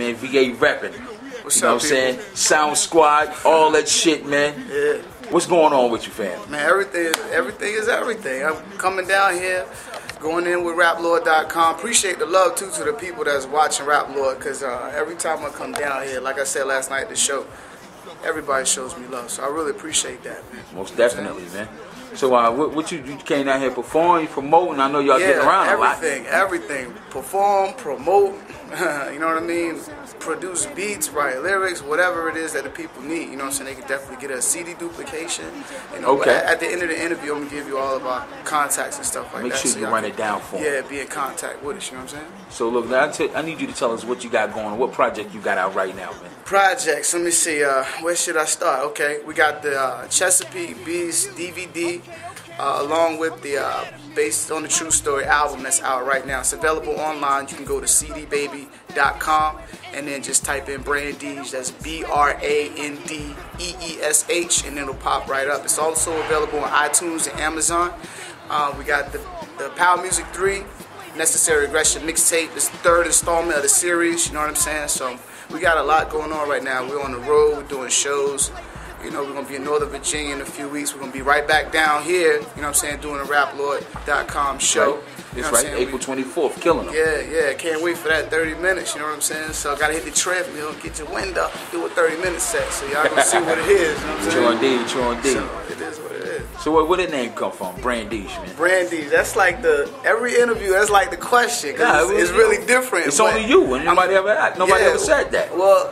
Man, VA repping. What's you know up, what I'm saying? Sound Squad, all that shit, man. Yeah. What's going on with you, fam? Man, everything is everything. I'm coming down here, going in with RapLord.com. Appreciate the love, too, to the people that's watching Rap Lord, because every time I come down here, like I said last night at the show, everybody shows me love. So I really appreciate that, man. Most definitely, man. So what you came down here performing, promoting? I know y'all getting around a lot. Everything. Perform, promote, you know what I mean? Produce beats, write lyrics, whatever it is that the people need. You know what I'm saying? They can definitely get a CD duplication. You know, okay. At the end of the interview, I'm going to give you all of our contacts and stuff like that. Make sure you run it down for them. Yeah, be in contact with us, you know what I'm saying? So look, now I need you to tell us what you got going on. What project you got out right now, man? Projects, let me see, where should I start? Okay, we got the Chesapeake Beast DVD, along with the Based on the True Story album that's out right now. It's available online. You can go to cdbaby.com and then just type in Brandeesh. That's BRANDEESH, and it'll pop right up. It's also available on iTunes and Amazon. We got the Power Music 3 Necessary Aggression mixtape. This third installment of the series. You know what I'm saying? So we got a lot going on right now. We're on the road. We're doing shows. You know, we're going to be in Northern Virginia in a few weeks. We're going to be right back down here, you know what I'm saying, doing a RapLord.com show. Right. It's right, April 24th, killing them. Yeah, can't wait for that 30 minutes, you know what I'm saying? So I got to hit the treadmill, get your wind up, do a 30-minute set, so y'all going to see what it is, you know what I'm saying? True indeed. So it is what it is. So where did the name come from, Brandeesh, man? Brandeesh, that's like every interview, that's like the question, because it's really different. It's only you, and nobody ever said that. Well,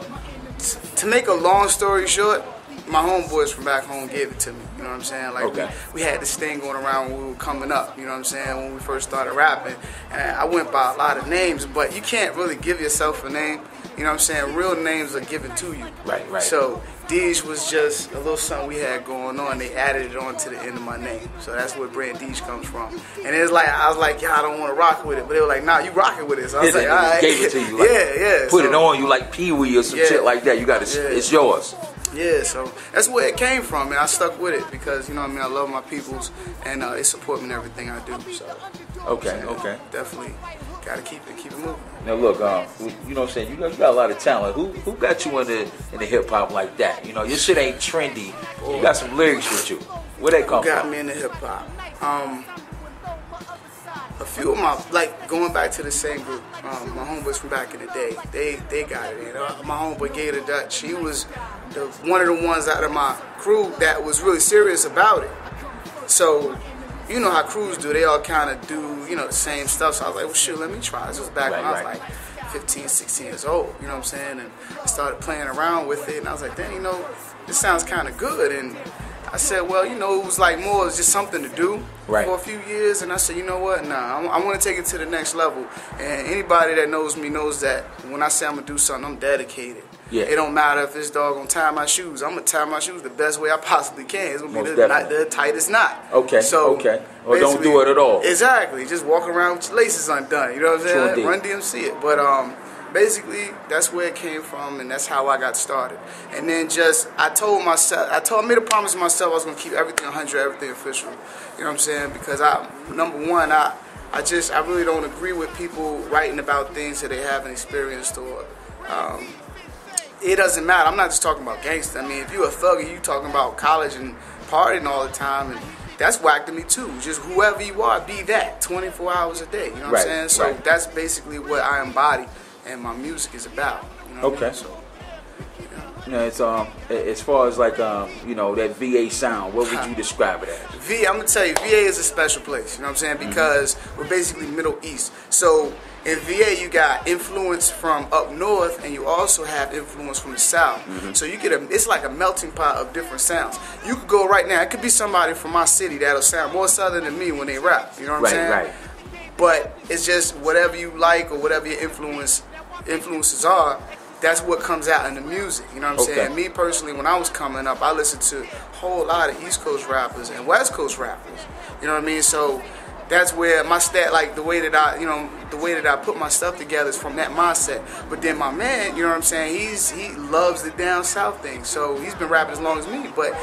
to make a long story short, my homeboys from back home gave it to me, you know what I'm saying? Like, okay. we had this thing going around when we were coming up, you know what I'm saying, when we first started rapping. And I went by a lot of names, but you can't really give yourself a name, you know what I'm saying? Real names are given to you. Right. So, Deej was just a little something we had going on. They added it on to the end of my name. So that's where Brandeesh comes from. And it's like, I was like, yeah, I don't want to rock with it. But they were like, nah, you rocking with it. So I was like, all right. Gave it to you. Like, yeah. Put it on you like Pee-wee or some shit like that. You got to, it's yours. Yeah, so that's where it came from, and I stuck with it because, you know what I mean, I love my peoples, and they support me in everything I do, so. Okay. Definitely gotta keep it moving. Now look, you know what I'm saying, you got a lot of talent. Who got you in the hip-hop like that? You know, your shit ain't trendy. You got some lyrics with you. Where they come from? Who got me in the hip-hop? A few of my, like, going back to the same group, my homeboys from back in the day, they got it. My homeboy Gator Dutch, he was one of the ones out of my crew that was really serious about it. So, you know how crews do, they all kind of do, you know, the same stuff. So I was like, well, shoot, let me try. This was back when I was like 15, 16 years old, you know what I'm saying? And I started playing around with it, and I was like, dang, you know, this sounds kind of good. And I said, well, you know, it was like more, it was just something to do for a few years. And I said, you know what, nah, I want to take it to the next level. And anybody that knows me knows that when I say I'm going to do something, I'm dedicated. Yeah. It don't matter if this dog gonna tie my shoes. I'm gonna tie my shoes the best way I possibly can. It's gonna be the tightest knot. Okay. Or don't do it at all. Exactly. Just walk around with your laces undone. You know what I'm saying? True Run DMC it. But basically that's where it came from, and that's how I got started. And then I made a promise to myself I was gonna keep everything 100, everything official. You know what I'm saying? Because number one, I really don't agree with people writing about things that they haven't experienced or. It doesn't matter. I'm not just talking about gangster. I mean, if you're a thug and you talking about college and partying all the time, and that's whack to me too. Just whoever you are, be that 24 hours a day. You know what I'm saying? So that's basically what I embody, and my music is about. You know what I mean? So, you know, it's as far as like you know, that VA sound, what would you describe it as? I'm gonna tell you, VA is a special place. You know what I'm saying? Because we're basically Middle East. So in VA, you got influence from up north, and you also have influence from the south. So you get it's like a melting pot of different sounds. You could go right now. It could be somebody from my city that'll sound more southern than me when they rap. You know what I'm saying? Right. But it's just whatever you like or whatever your influences are. That's what comes out in the music, you know what I'm saying? Me personally, when I was coming up, I listened to a whole lot of East Coast rappers and West Coast rappers, you know what I mean? So that's where my like the way that I put my stuff together is from that mindset. But then my man, you know what I'm saying? He loves the down south thing, so he's been rapping as long as me, but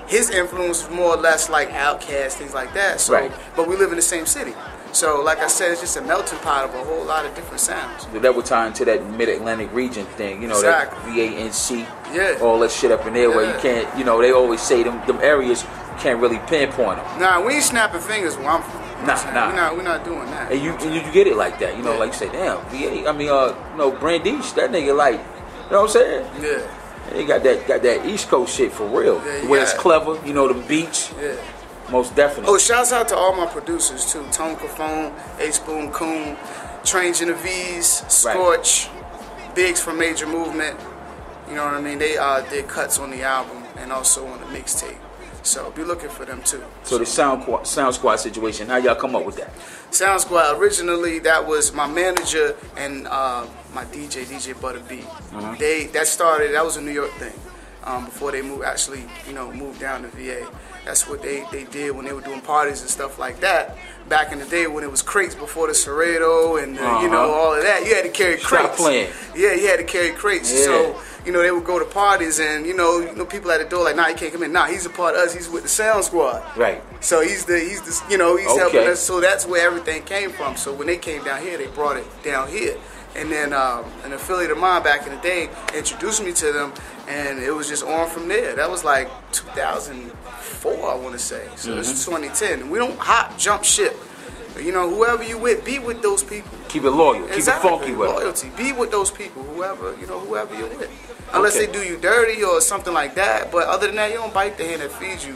his influence is more or less like Outkast, things like that. So, but we live in the same city. So, like I said, it's just a melting pot of a whole lot of different sounds. So that would tie into that Mid-Atlantic region thing, you know, Exactly. that VANC, Yeah. all that shit up in there where you Yeah. can't, you know, they always say them areas you can't really pinpoint them. Nah, we ain't snapping fingers where I'm from. You know what I'm saying? Nah. We're not doing that. And you get it like that, you know, Yeah. like you say, damn, VA, I mean, you know, Brandeesh, that nigga like, you know what I'm saying? Yeah. They got that East Coast shit for real. Yeah, Where it's yeah. clever, you know, the beats. Yeah. Most definitely. Oh, shouts out to all my producers too. Tone Cafone, A-Spoon Coon, Train Genovese, Scorch, Biggs from Major Movement. You know what I mean? They did cuts on the album and also on the mixtape. So be looking for them too. So the Sound Squad situation, how y'all come up with that? Sound Squad, originally that was my manager and my DJ Butter B. That was a New York thing. Before they moved down to VA. That's what they did when they were doing parties and stuff like that. Back in the day when it was crates before the Serrato and you know, all of that, you had to carry crates. Stop playing. Yeah, you had to carry crates. Yeah. So, you know, they would go to parties and you know people at the door like, nah, you can't come in. Nah, he's a part of us. He's with the Sound Squad. Right. So he's helping us. So that's where everything came from. So when they came down here, they brought it down here. And then an affiliate of mine back in the day introduced me to them, and it was just on from there. That was like 2004, I want to say. So it's 2010. We don't jump ship. But, you know, whoever you with, be with those people. Keep it loyal. Exactly. Keep it funky with Loyalty. Be with those people, whoever you're with. Unless they do you dirty or something like that. But other than that, you don't bite the hand that feeds you.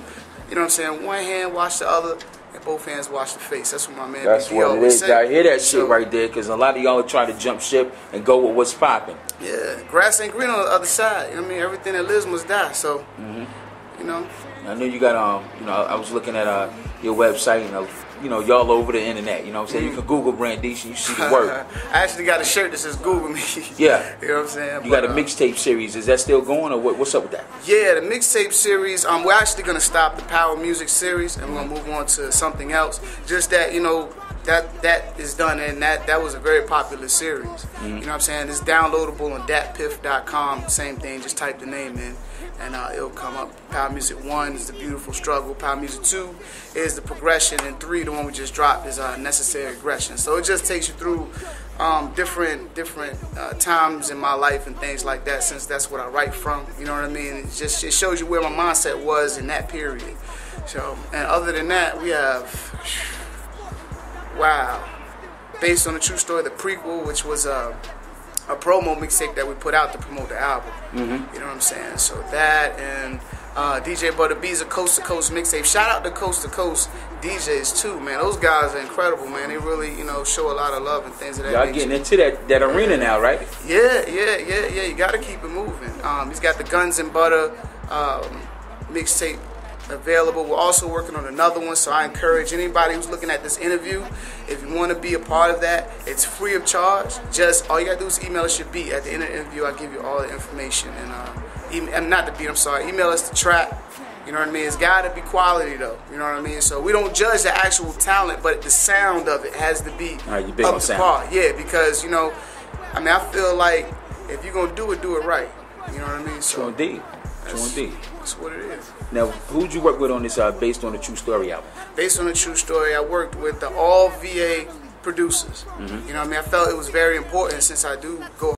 You know what I'm saying? One hand wash the other, and both hands wash the face. That's what my man That's BD what it always is. say. I hear that shit right there, because a lot of y'all are trying to jump ship and go with what's popping. Yeah, grass ain't green on the other side. You know what I mean? Everything that lives must die. So, you know. I know you got you know, I was looking at your website, and you know, y'all over the internet. You know what I'm saying? You can Google Brandeesh and you see the work. I actually got a shirt that says Google me. Yeah. You know what I'm saying? You got a mixtape series. Is that still going, or what's up with that? Yeah, the mixtape series. We're actually gonna stop the Power Music series and we're gonna move on to something else. Just that, you know, that is done, and that was a very popular series. You know what I'm saying? It's downloadable on datpiff.com. Same thing. Just type the name in, and it'll come up. Power Music 1 is The Beautiful Struggle. Power Music 2 is The Progression, and 3, the one we just dropped, is Necessary Aggression. So it just takes you through different times in my life and things like that, since that's what I write from. You know what I mean? It shows you where my mindset was in that period. So, and other than that, we have based on a true story, the prequel, which was a promo mixtape that we put out to promote the album. You know what I'm saying? So that, and DJ Butter B's a Coast to Coast mixtape. Shout out to Coast to Coast DJs too, man. Those guys are incredible, man. They really, you know, show a lot of love and things of that Y'all nature. getting into that arena now, right? Yeah. You got to keep it moving. He's got the Guns and Butter mixtape available. We're also working on another one, so I encourage anybody who's looking at this interview, if you want to be a part of that, it's free of charge. Just all you gotta do is email us your beat. At the end of the interview, I'll give you all the information. And not the beat, I'm sorry. Email us the track. You know what I mean? It's gotta be quality though. You know what I mean? So we don't judge the actual talent, but the sound of it has to be you big up on to sound. par. Yeah, because you know, I mean, I feel like if you're gonna do it right. You know what I mean? So True indeed. that's what it is. Now, who'd you work with on this based on the True Story album? Based on a true story, I worked with the all VA producers. You know what I mean? I felt it was very important, since I do go